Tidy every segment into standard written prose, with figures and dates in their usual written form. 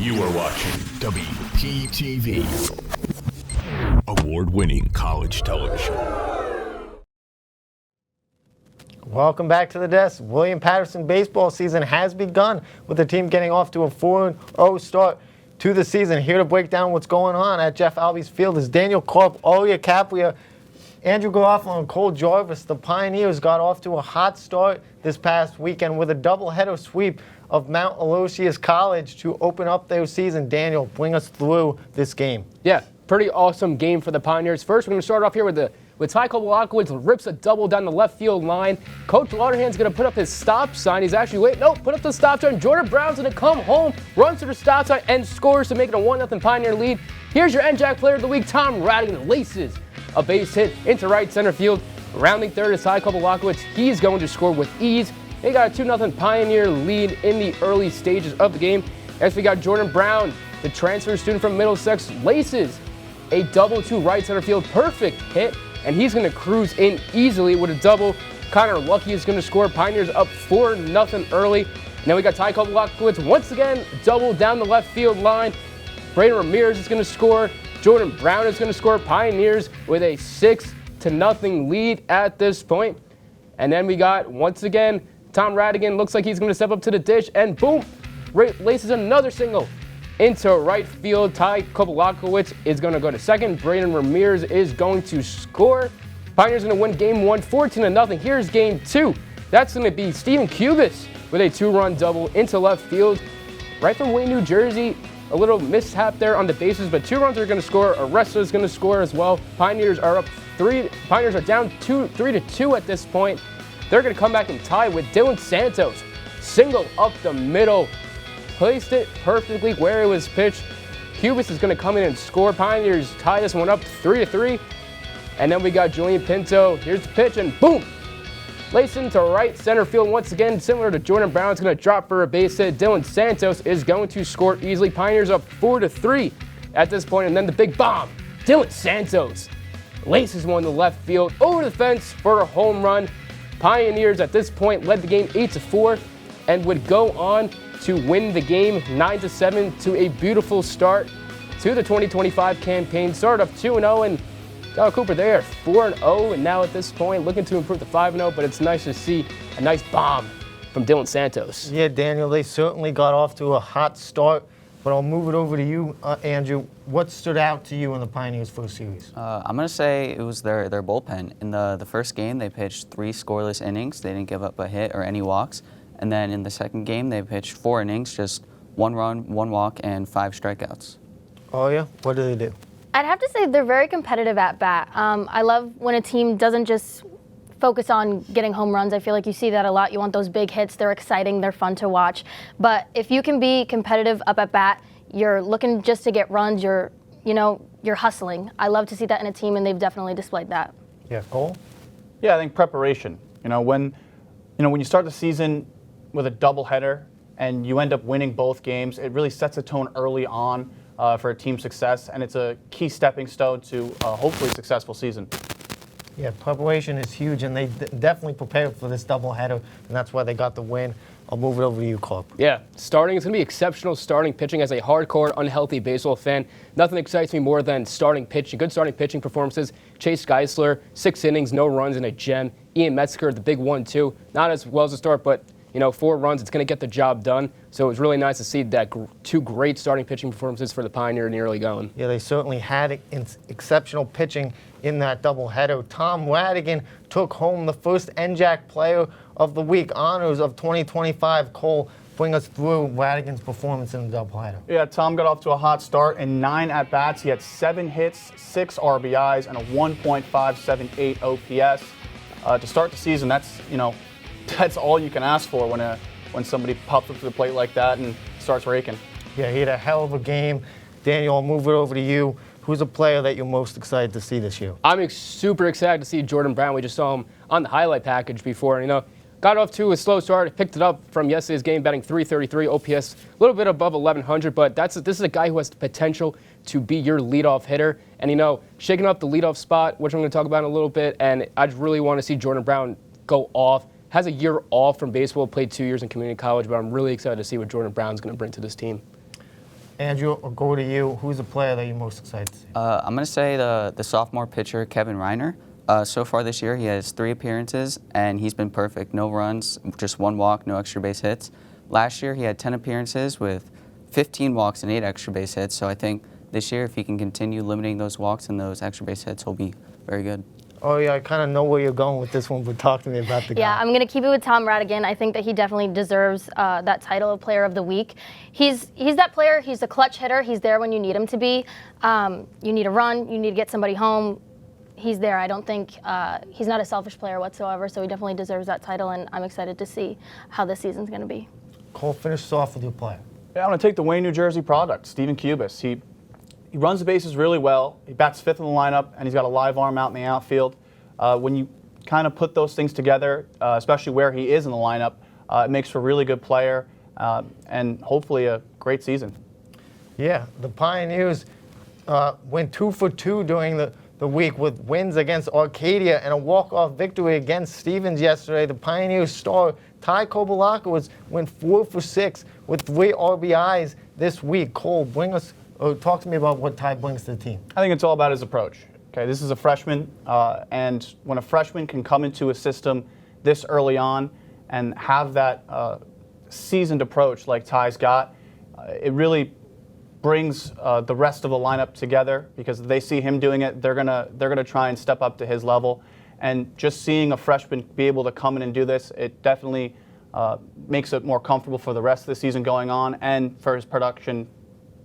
You are watching WPTV, award-winning college television. Welcome back to the desk. William Patterson baseball season has begun with the team getting off to a 4-0 start to the season. Here to break down what's going on at Jeff Albies Field is Daniel Karp, Aria, Capria, Andrew Garofalo, and Cole Jarvis. The Pioneers got off to a hot start this past weekend with a doubleheader sweep of Mount Aloysius College to open up their season. Daniel, bring us through this game. Yeah, pretty awesome game for the Pioneers. First, we're going to start off here with Ty Kobylakiewicz rips a double down the left field line. Coach Lauderhand's going to put up his stop sign. He's actually put up the stop sign. Jordan Brown's going to come home, runs to the stop sign, and scores to make it a 1-0 Pioneer lead. Here's your NJAC Player of the Week, Tom Radigan, laces a base hit into right center field. Rounding third is Ty Kobylakiewicz. He's going to score with ease. They got a 2-0 Pioneer lead in the early stages of the game. As we got Jordan Brown, the transfer student from Middlesex, laces a double to right center field. Perfect hit, and he's going to cruise in easily with a double. Connor Lucky is going to score. Pioneers up 4-0 early. And then we got Ty Kobylakiewicz once again, double down the left field line. Brayden Ramirez is going to score. Jordan Brown is going to score. Pioneers with a 6-0 lead at this point. And then we got, once again, Tom Radigan looks like he's going to step up to the dish, and boom, laces another single into right field. Ty Kobylakiewicz is going to go to second. Brayden Ramirez is going to score. Pioneers going to win game one, 14-0. Here's game two. That's going to be Steven Cubis with a 2-run double into left field. Right from Wayne, New Jersey. A little mishap there on the bases, but 2 runs are going to score. Aresta is going to score as well. Pioneers are up 3. Pioneers are down 3-2 at this point. They're going to come back and tie with Dylan Santos. Single up the middle. Placed it perfectly where it was pitched. Cubis is going to come in and score. Pioneers tie this one up 3-3. And then we got Julian Pinto. Here's the pitch, and boom! Lacing to right center field once again, similar to Jordan Brown. It's going to drop for a base hit. Dylan Santos is going to score easily. Pioneers up 4-3 at this point. And then the big bomb. Dylan Santos laces one to left field over the fence for a home run. Pioneers at this point led the game 8-4 and would go on to win the game 9-7 to a beautiful start to the 2025 campaign. Started up 2-0, and Tyler Cooper there 4-0, and now at this point looking to improve to 5-0, but it's nice to see a nice bomb from Dylan Santos. Yeah, Daniel, they certainly got off to a hot start, but I'll move it over to you, Andrew. What stood out to you in the Pioneers first series? I'm going to say it was their bullpen. In the first game, they pitched 3 scoreless innings. They didn't give up a hit or any walks. And then in the second game, they pitched 4 innings, just 1 run, 1 walk, and 5 strikeouts. Oh, yeah? What do they do? I'd have to say they're very competitive at bat. I love when a team doesn't just focus on getting home runs. I feel like you see that a lot. You want those big hits. They're exciting. They're fun to watch. But if you can be competitive up at bat, you're looking just to get runs. You're hustling. I love to see that in a team, and they've definitely displayed that. Yeah, Cole? Yeah, I think preparation. When you start the season with a doubleheader and you end up winning both games, it really sets a tone early on for a team success, and it's a key stepping stone to hopefully a successful season. Yeah, preparation is huge, and they definitely prepared for this doubleheader, and that's why they got the win. I'll move it over to you, Karp. Yeah, starting is going to be exceptional starting pitching. As a hardcore, unhealthy baseball fan, nothing excites me more than starting pitching. Good starting pitching performances. Chase Geisler, 6 innings, no runs, and a gem. Ian Metzger, the big 1-2. Not as well as a start, but 4 runs, it's going to get the job done. So it was really nice to see that 2 great starting pitching performances for the Pioneer in the early going. Yeah, they certainly had exceptional pitching in that doubleheader. Tom Radigan took home the first NJAC Player of the Week honors of 2025. Cole, bring us through Radigan's performance in the doubleheader. Yeah, Tom got off to a hot start. In 9 at-bats, he had 7 hits, 6 RBIs, and a 1.578 OPS. To start the season, that's all you can ask for when somebody pops up to the plate like that and starts raking. Yeah, he had a hell of a game. Daniel, I'll move it over to you. Who's a player that you're most excited to see this year? I'm super excited to see Jordan Brown. We just saw him on the highlight package before. Got off to a slow start, picked it up from yesterday's game, batting .333 OPS, a little bit above 1,100, but this is a guy who has the potential to be your leadoff hitter. And, shaking up the leadoff spot, which I'm going to talk about in a little bit, and I just really want to see Jordan Brown go off. Has a year off from baseball, played 2 years in community college, but I'm really excited to see what Jordan Brown's going to bring to this team. Andrew, I'll go to you. Who's the player that you're most excited to see? I'm going to say the sophomore pitcher, Kevin Reiner. So far this year, he has 3 appearances, and he's been perfect. No runs, just 1 walk, no extra base hits. Last year, he had 10 appearances with 15 walks and 8 extra base hits. So I think this year, if he can continue limiting those walks and those extra base hits, he'll be very good. Oh, yeah, I kind of know where you're going with this one, but talk to me about the guy. Yeah, I'm going to keep it with Tom Radigan. I think that he definitely deserves that title of Player of the Week. He's that player. He's a clutch hitter. He's there when you need him to be. You need a run. You need to get somebody home. He's there. I don't think he's not a selfish player whatsoever, so he definitely deserves that title, and I'm excited to see how this season's going to be. Cole, finish us off with your player. Yeah, I'm going to take the Wayne, New Jersey product, Steven Cubis. He runs the bases really well. He bats 5th in the lineup, and he's got a live arm out in the outfield. When you kind of put those things together, especially where he is in the lineup, it makes for a really good player and hopefully a great season. Yeah, the Pioneers went 2 for 2 during the week with wins against Arcadia and a walk-off victory against Stevens yesterday. The Pioneers star Ty Kobylakiewicz went 4 for 6 with 3 RBIs this week. Cole, talk to me about what Ty brings to the team. I think it's all about his approach. Okay, this is a freshman, and when a freshman can come into a system this early on and have that seasoned approach like Ty's got, it really brings the rest of the lineup together because if they see him doing it, they're gonna try and step up to his level. And just seeing a freshman be able to come in and do this, it definitely makes it more comfortable for the rest of the season going on and for his production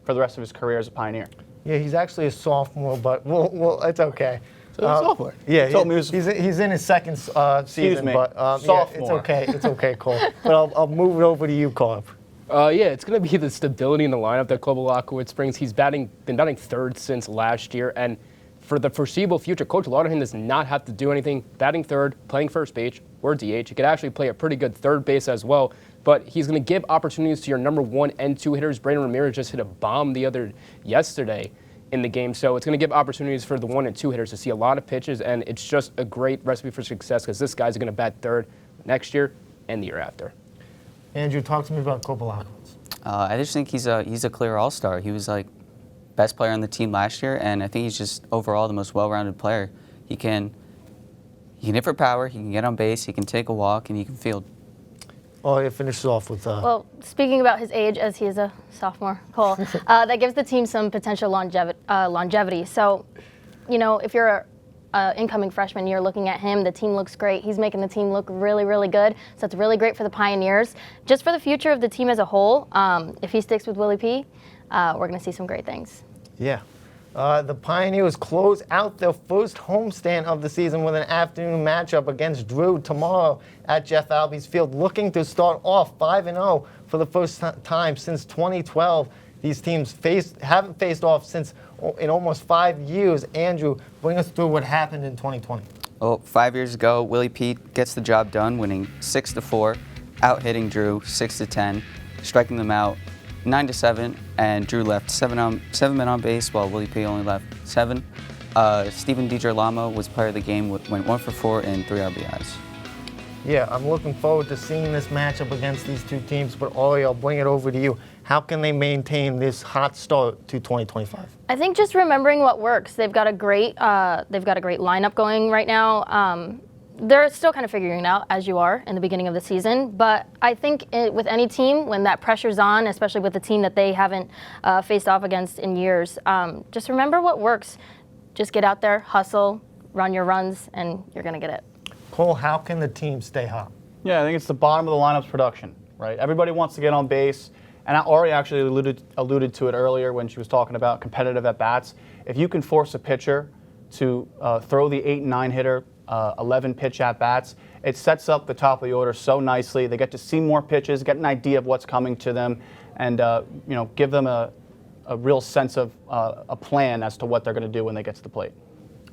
for the rest of his career as a Pioneer. Yeah, he's actually a sophomore, but it's okay. So sophomore. Yeah, he's in his second season, me. but Sophomore. Yeah, it's okay, Cole. But I'll move it over to you, Karp. Yeah, it's going to be the stability in the lineup that Kobylakiewicz brings. He's been batting 3rd since last year, and for the foreseeable future, Coach Lauderhan does not have to do anything batting 3rd, playing first base, or DH. He could actually play a pretty good 3rd base as well, but he's going to give opportunities to your number 1 and 2 hitters. Brandon Ramirez just hit a bomb yesterday in the game, so it's going to give opportunities for the 1 and 2 hitters to see a lot of pitches, and it's just a great recipe for success because this guy's going to bat 3rd next year and the year after. Andrew, talk to me about Kobylakiewicz. I just think he's a clear all-star. He was like best player on the team last year, and I think he's just overall the most well-rounded player. He can hit for power, he can get on base, he can take a walk, and he can field. Oh, yeah, finish off with. Well, speaking about his age, as he is a sophomore, Cole, that gives the team some potential longevity. So, if you're an incoming freshman, you're looking at him, the team looks great. He's making the team look really, really good. So it's really great for the Pioneers. Just for the future of the team as a whole, if he sticks with Willie P, we're going to see some great things. Yeah. The Pioneers close out their first homestand of the season with an afternoon matchup against Drew tomorrow at Jeff Albies Field, looking to start off 5-0 for the first time since 2012. These teams haven't faced off in almost 5 years. Andrew, bring us through what happened in 2020. Well, 5 years ago, Willie Pete gets the job done, winning 6-4, out-hitting Drew 6-10, striking them out 9-7, and Drew left 7 men on base, while Willie P only left 7. Steven DiGirolamo was player of the game, went 1 for 4 and 3 RBIs. Yeah, I'm looking forward to seeing this matchup against these two teams, but Aria, I'll bring it over to you. How can they maintain this hot start to 2025? I think just remembering what works. They've got a great lineup going right now. They're still kind of figuring it out, as you are in the beginning of the season. But I think with any team, when that pressure's on, especially with a team that they haven't faced off against in years, just remember what works. Just get out there, hustle, run your runs, and you're going to get it. Cole, how can the team stay hot? Yeah, I think it's the bottom of the lineup's production, right? Everybody wants to get on base. And Aria actually alluded to it earlier when she was talking about competitive at-bats. If you can force a pitcher to throw the 8 and 9 hitter 11 pitch at-bats, it sets up the top of the order so nicely. They get to see more pitches, get an idea of what's coming to them, and give them a real sense of a plan as to what they're going to do when they get to the plate.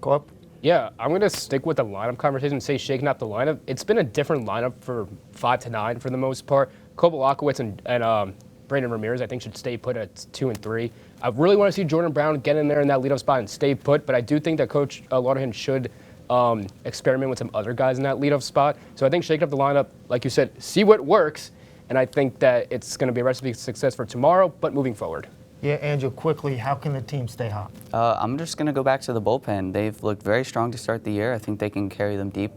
Karp? Yeah, I'm going to stick with the lineup conversation and say shaking up the lineup. It's been a different lineup for 5 to 9 for the most part. Kobylakiewicz and Brandon Ramirez, I think, should stay put at 2 and 3. I really want to see Jordan Brown get in there in that leadoff spot and stay put, but I do think that Coach Lauderhan should experiment with some other guys in that leadoff spot. So I think shaking up the lineup, like you said, see what works, and I think that it's going to be a recipe for success for tomorrow, but moving forward. Yeah, Andrew, quickly, how can the team stay hot? I'm just going to go back to the bullpen. They've looked very strong to start the year. I think they can carry them deep.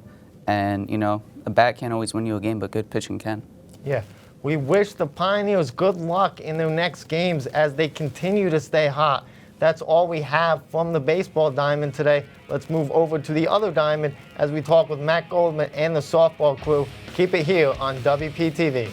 And, you know, a bat can't always win you a game, but good pitching can. Yeah. We wish the Pioneers good luck in their next games as they continue to stay hot. That's all we have from the baseball diamond today. Let's move over to the other diamond as we talk with Matt Goldman and the softball crew. Keep it here on WPTV.